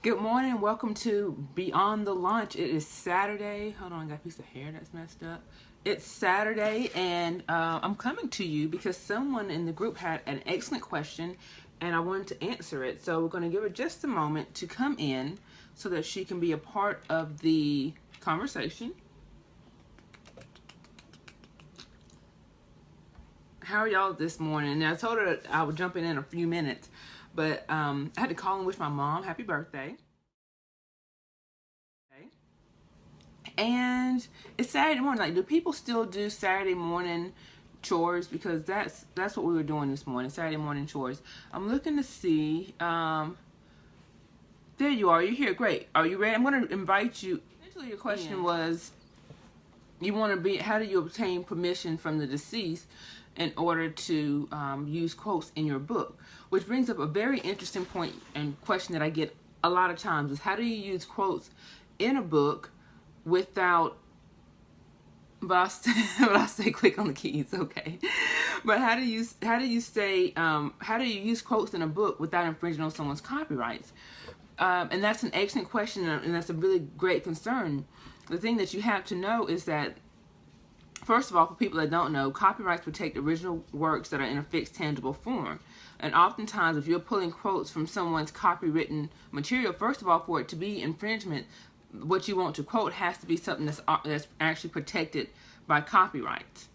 Good morning. Welcome to Beyond the Lunch. It is Saturday. Hold on, I got a piece of hair that's messed up. It's Saturday, and I'm coming to you because someone in the group had an excellent question, and I wanted to answer it. So we're going to give her just a moment to come in so that she can be a part of the conversation. How are y'all this morning? Now, I told her that I would jump in a few minutes, but I had to call and wish my mom happy birthday. And it's Saturday morning. Like, do people still do Saturday morning chores? Because that's what we were doing this morning, Saturday morning chores. I'm looking to see. There you are. You're here. Great. Are you ready? I'm going to invite you. Essentially, your question was, you want to be, how do you obtain permission from the deceased in order to use quotes in your book? Which brings up a very interesting point and question that I get a lot of times is, how do you use quotes in a book without, but I'll stay quick on the keys, okay? But how do you use quotes in a book without infringing on someone's copyrights? And that's an excellent question, and that's a really great concern. The thing that you have to know is that, first of all, for people that don't know, copyrights protect original works that are in a fixed, tangible form. And oftentimes, if you're pulling quotes from someone's copywritten material, first of all, for it to be infringement, what you want to quote has to be something that's actually protected by copyright.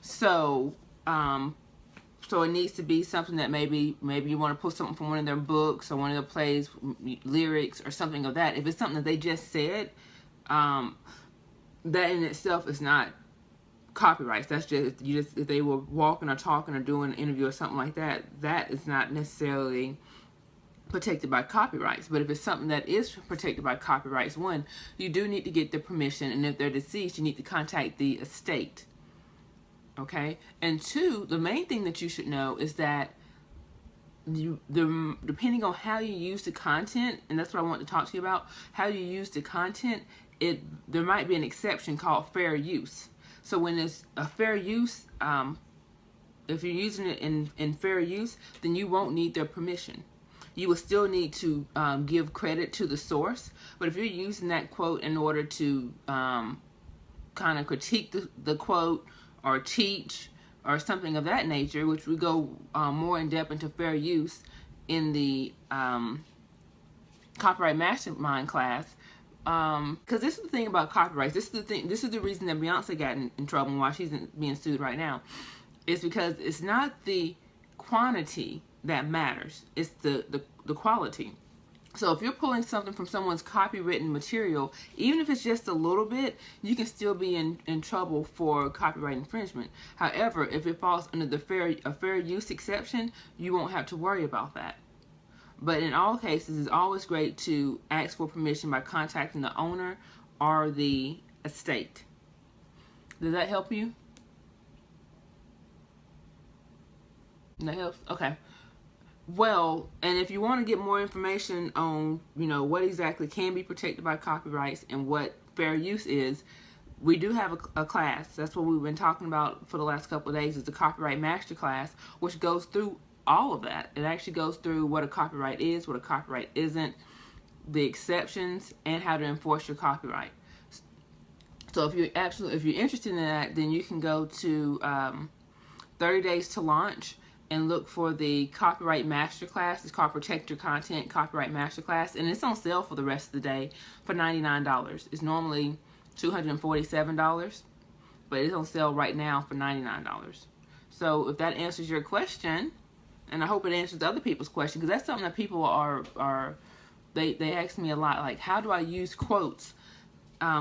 So, so it needs to be something that maybe you want to pull something from one of their books or one of their plays, lyrics, or something of that. If it's something that they just said, that in itself is not copyrights. That's just if they were walking or talking or doing an interview or something like that, that is not necessarily protected by copyrights. But if it's something that is protected by copyrights, one, you do need to get the permission, and if they're deceased, you need to contact the estate. Okay? And two, the main thing that you should know is that depending on how you use the content, and that's what I want to talk to you about, how you use the content, there might be an exception called fair use. So when it's a fair use, if you're using it in fair use, then you won't need their permission. You will still need to give credit to the source, but if you're using that quote in order to kind of critique the quote or teach or something of that nature, which we go more in depth into fair use in the Copyright Mastermind class, because this is the thing about copyrights. This is the reason that Beyonce got in trouble and why she's being sued right now, is because it's not the quantity that matters, it's the quality. So if you're pulling something from someone's copywritten material, even if it's just a little bit, you can still be in trouble for copyright infringement. However, if it falls under the fair use exception, you won't have to worry about that. But in all cases, it's always great to ask for permission by contacting the owner or the estate. Does that help you? That helps? Okay. Well, and if you want to get more information on, what exactly can be protected by copyrights and what fair use is, we do have a class. That's what we've been talking about for the last couple of days, is the Copyright Master class, which goes through all of that. It actually goes through what a copyright is, what a copyright isn't, the exceptions, and how to enforce your copyright. So if you're interested in that, then you can go to 30 Days to Launch and look for the Copyright Masterclass. It's called Protect Your Content Copyright Masterclass, and it's on sale for the rest of the day for $99. It's normally $247, but it's on sale right now for $99. So if that answers your question, and I hope it answers other people's question, because that's something that people they ask me a lot, like, how do I use quotes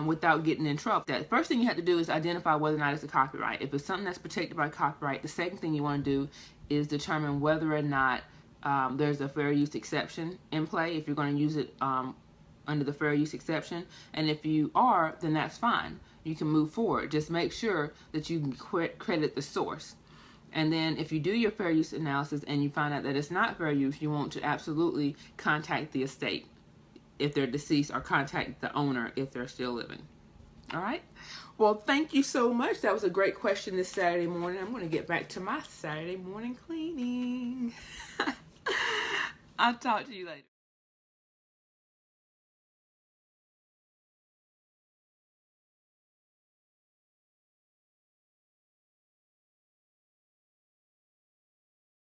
without getting in trouble? That first thing you have to do is identify whether or not it's a copyright. If it's something that's protected by copyright, the second thing you want to do is determine whether or not there's a fair use exception in play, if you're going to use it under the fair use exception. And if you are, then that's fine. You can move forward. Just make sure that you can credit the source. And then if you do your fair use analysis and you find out that it's not fair use, you want to absolutely contact the estate if they're deceased, or contact the owner if they're still living. All right. Well, thank you so much. That was a great question this Saturday morning. I'm going to get back to my Saturday morning cleaning. I'll talk to you later.